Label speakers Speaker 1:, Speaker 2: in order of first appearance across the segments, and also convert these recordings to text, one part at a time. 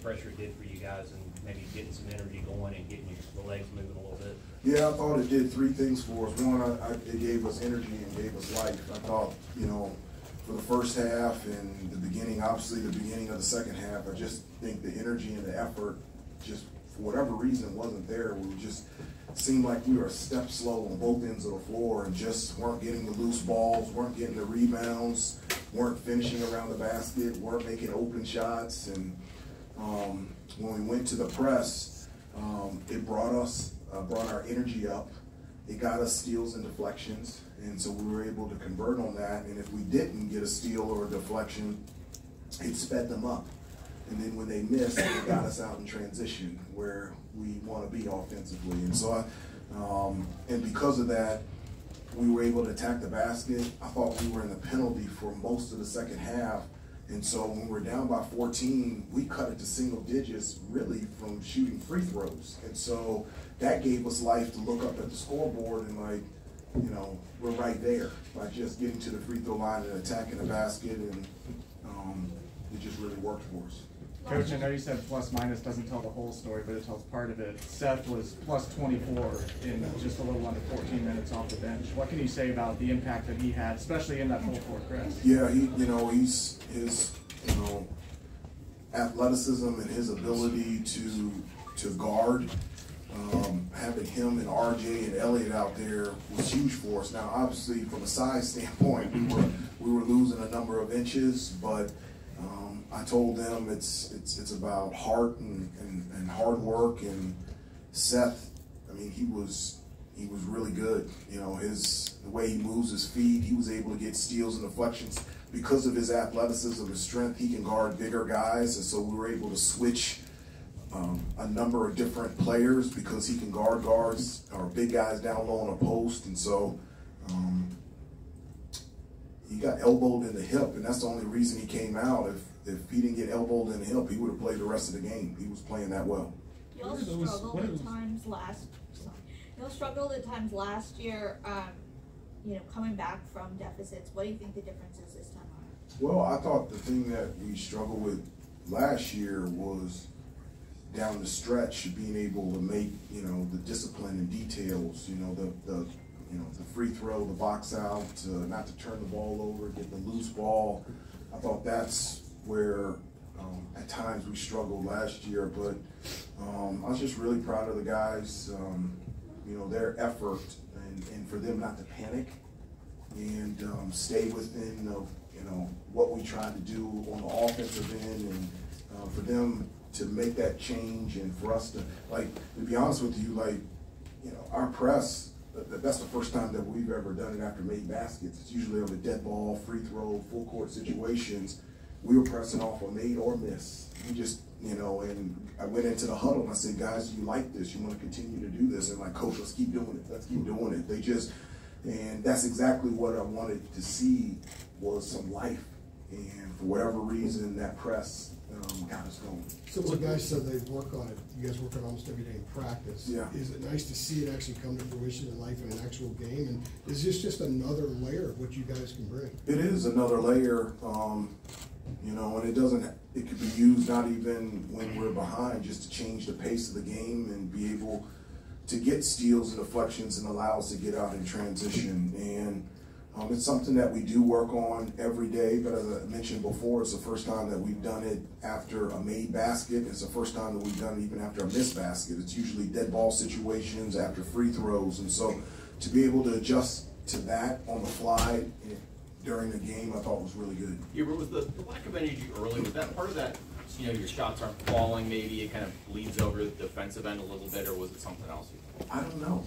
Speaker 1: pressure it did for you guys and maybe getting some energy going and getting the legs moving a little bit?
Speaker 2: Yeah, I thought it did three things for us. One, it gave us energy and gave us life. I thought, for the first half and the beginning, obviously the beginning of the second half, I just think the energy and the effort, just for whatever reason, wasn't there. We just seemed like we were a step slow on both ends of the floor and just weren't getting the loose balls, weren't getting the rebounds, weren't finishing around the basket, weren't making open shots. And when we went to the press, it brought our energy up. It got us steals and deflections, and so we were able to convert on that. And if we didn't get a steal or a deflection, it sped them up. And then when they missed, it got us out in transition where we want to be offensively. And so, and because of that, we were able to attack the basket. I thought we were in the penalty for most of the second half. And so when we're down by 14, we cut it to single digits really from shooting free throws. And so that gave us life to look up at the scoreboard and we're right there by just getting to the free throw line and attacking the basket, and it just really worked for us.
Speaker 3: Coach, I know you said plus minus doesn't tell the whole story, but it tells part of it. Seth was plus 24 in just a little under 14 minutes off the bench. What can you say about the impact that he had, especially in that full court press?
Speaker 2: Yeah, his athleticism and his ability to guard, having him and RJ and Elliott out there was huge for us. Now, obviously, from a size standpoint, we were losing a number of inches, but I told them it's about heart and hard work. And Seth, I mean, he was really good. The way he moves his feet, he was able to get steals and deflections because of his athleticism, his strength. He can guard bigger guys, and so we were able to switch a number of different players because he can guard guards or big guys down low on a post. And so he got elbowed in the hip, and that's the only reason he came out. If he didn't get elbowed in the hip, he would have played the rest of the game. He was playing that well.
Speaker 4: Y'all struggled at times last year, coming back from deficits. What do you think the difference is this time around?
Speaker 2: Well, I thought the thing that we struggled with last year was down the stretch, being able to make, the discipline and details, the free throw, the box out, not to turn the ball over, get the loose ball. I thought that's where at times we struggled last year, but I was just really proud of the guys, their effort and for them not to panic and stay within what we tried to do on the offensive end, and for them to make that change, and for us to be honest with you, our press, that's the first time that we've ever done it after made baskets. It's usually on the dead ball, free throw, full court situations. We were pressing off a made or miss. We just, and I went into the huddle and I said, guys, you like this? You want to continue to do this? And coach, let's keep doing it. Let's keep doing it. And that's exactly what I wanted to see, was some life. And for whatever reason, that press got us going.
Speaker 5: So the guys said they work on it. You guys work on almost every day in practice.
Speaker 2: Yeah.
Speaker 5: Is it nice to see it actually come to fruition in life in an actual game? And is this just another layer of what you guys can bring?
Speaker 2: It is another layer, and it could be used not even when we're behind, just to change the pace of the game and be able to get steals and deflections and allow us to get out in transition. And it's something that we do work on every day, but as I mentioned before, it's the first time that we've done it after a made basket. It's the first time that we've done it even after a missed basket. It's usually dead ball situations after free throws. And so to be able to adjust to that on the fly during the game, I thought was really good.
Speaker 6: Hubert, was the lack of energy early, was that part of that, your shots aren't falling, maybe it kind of bleeds over the defensive end a little bit, or was it something else?
Speaker 2: I don't know.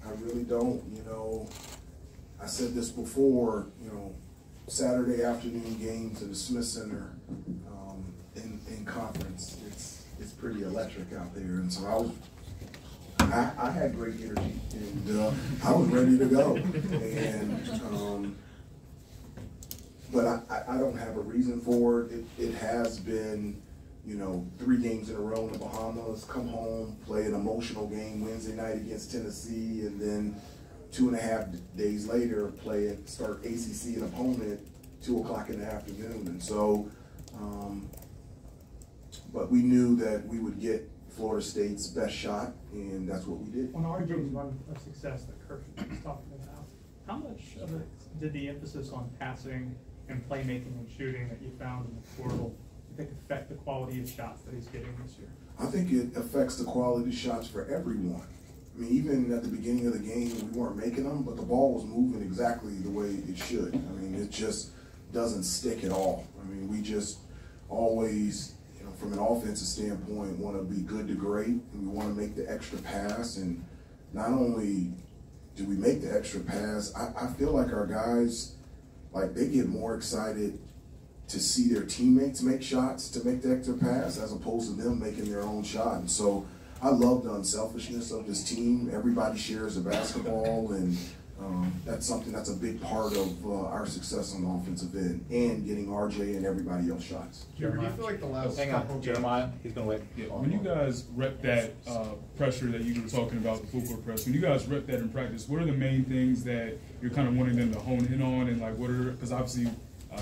Speaker 2: I really don't. I said this before, Saturday afternoon games at the Smith Center in conference, it's pretty electric out there. And so I had great energy, and I was ready to go. And but I don't have a reason for it. It has been, 3 games in a row in the Bahamas, come home, play an emotional game Wednesday night against Tennessee, and then 2.5 days later, start ACC an opponent 2 o'clock in the afternoon. And so but we knew that we would get Florida State's best shot, and that's what we did.
Speaker 7: On RJ's run of success that Kirk was talking about, how much of it did the emphasis on passing and playmaking and shooting that you found in the portal, I think, affect the quality of shots that he's getting this year?
Speaker 2: I think it affects the quality of shots for everyone. I mean, even at the beginning of the game, we weren't making them, but the ball was moving exactly the way it should. I mean, it just doesn't stick at all. I mean, we just always, you know, from an offensive standpoint, want to be good to great, and we want to make the extra pass. And not only do we make the extra pass, I feel like our guys, like, they get more excited to see their teammates make shots to make the extra pass as opposed to them making their own shot. And so I love the unselfishness of this team. Everybody shares the basketball, and that's something that's a big part of our success on the offensive end and getting RJ and everybody else shots.
Speaker 8: Hubert, do you feel like the last couple games?
Speaker 1: Jeremiah, he's gonna wait.
Speaker 9: Yeah, when you guys rep that pressure that you were talking about, the full court press, when you guys rep that in practice, what are the main things that you're kind of wanting them to hone in on, and like what are, because obviously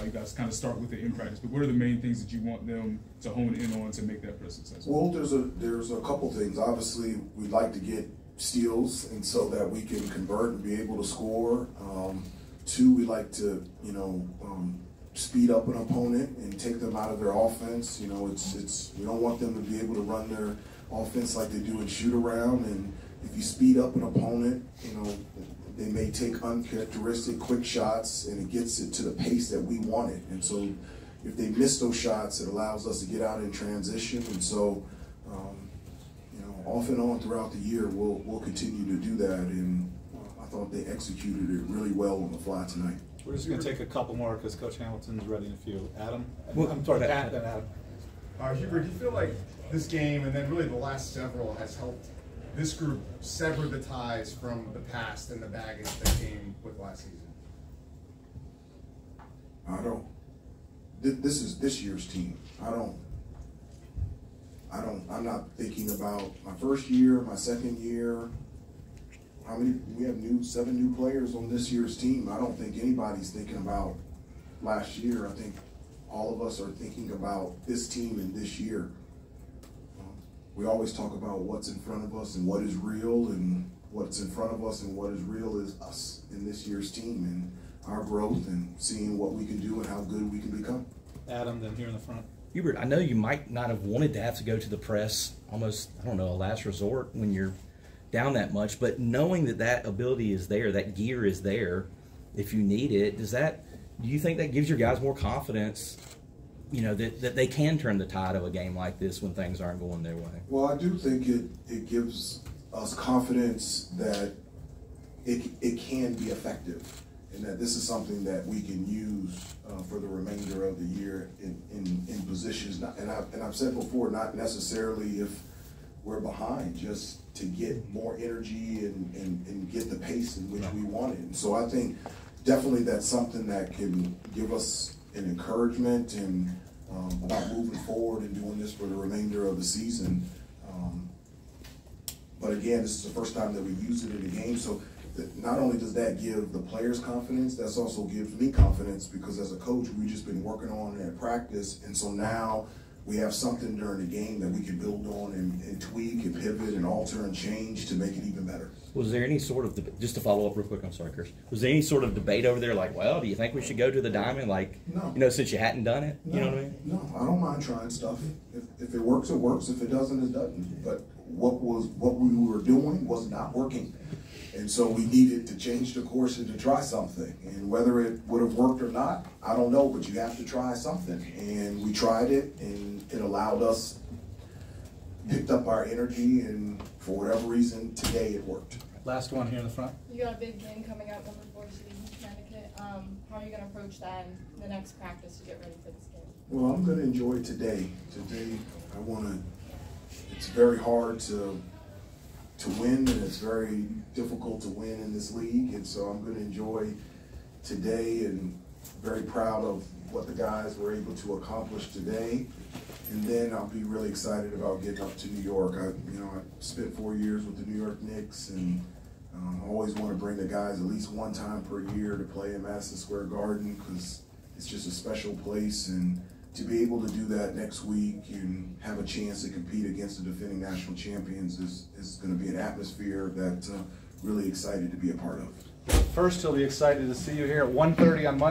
Speaker 9: you guys kind of start with it in practice, but what are the main things that you want them to hone in on to make that press successful?
Speaker 2: Well, there's a couple things. Obviously, we'd like to get steals, and so that we can convert and be able to score. Two, we like to, you know, speed up an opponent and take them out of their offense. You know, it's we don't want them to be able to run their offense like they do in shoot around. And if you speed up an opponent, you know, they may take uncharacteristic quick shots, and it gets it to the pace that we want it. And so if they miss those shots, it allows us to get out in transition. And so, you know, off and on throughout the year, we'll continue to do that. And I thought they executed it really well on the fly tonight.
Speaker 10: We're just going to take a couple more because Coach Hamilton's ready in a few. Adam?
Speaker 8: Well,
Speaker 10: I'm sorry, Pat, then Adam.
Speaker 8: Hubert, do you feel like this game and then really the last several has helped this group sever the ties from the past and the baggage that came with last season?
Speaker 2: I don't. This is this year's team. I'm not thinking about my first year, my second year. How many? We have 7 new players on this year's team. I don't think anybody's thinking about last year. I think all of us are thinking about this team and this year. We always talk about what's in front of us and what is real, and what's in front of us and what is real is us in this year's team and our growth and seeing what we can do and how good we can become.
Speaker 10: Adam, then here in the front.
Speaker 11: Hubert, I know you might not have wanted to have to go to the press, almost, I don't know, a last resort when you're down that much, but knowing that that ability is there, that gear is there, if you need it, do you think that gives your guys more confidence, you know, that they can turn the tide of a game like this when things aren't going their way?
Speaker 2: Well, I do think it gives us confidence that it can be effective, and that this is something that we can use for the remainder of the year in positions. And I've said before, not necessarily if we're behind, just to get more energy and get the pace in which we want it. And so I think definitely that's something that can give us an encouragement and about moving forward and doing this for the remainder of the season. But again, this is the first time that we've used it in a game, so not only does that give the players confidence, that also gives me confidence, because as a coach, we've just been working on it at practice, and so now we have something during the game that we can build on and tweak and pivot and alter and change to make it even better.
Speaker 11: Was there any sort of, just to follow up real quick, I'm sorry, Chris, was there any sort of debate over there, like, well, do you think we should go to the diamond, like,
Speaker 2: no,
Speaker 11: you know, since you hadn't done it?
Speaker 2: No,
Speaker 11: you know what I mean?
Speaker 2: No, I don't mind trying stuff. If it works, it works. If it doesn't, it doesn't. But what we were doing was not working. And so we needed to change the course and to try something. And whether it would have worked or not, I don't know, but you have to try something. And we tried it, and it allowed us, picked up our energy, and for whatever reason, today it worked.
Speaker 10: Last one here in the front.
Speaker 12: You got a big game coming up, number 4 seed in Connecticut. How are you going to approach that in the next practice to get ready for this game?
Speaker 2: Well, I'm going to enjoy today. Today, I want to, it's very hard to win, and it's very difficult to win in this league, and so I'm going to enjoy today, and very proud of what the guys were able to accomplish today. And then I'll be really excited about getting up to New York. I spent 4 years with the New York Knicks, and I always want to bring the guys at least one time per year to play in Madison Square Garden, because it's just a special place, and to be able to do that next week and have a chance to compete against the defending national champions is going to be an atmosphere that really excited to be a part of.
Speaker 10: First, he'll be excited to see you here at 1:30 on Monday.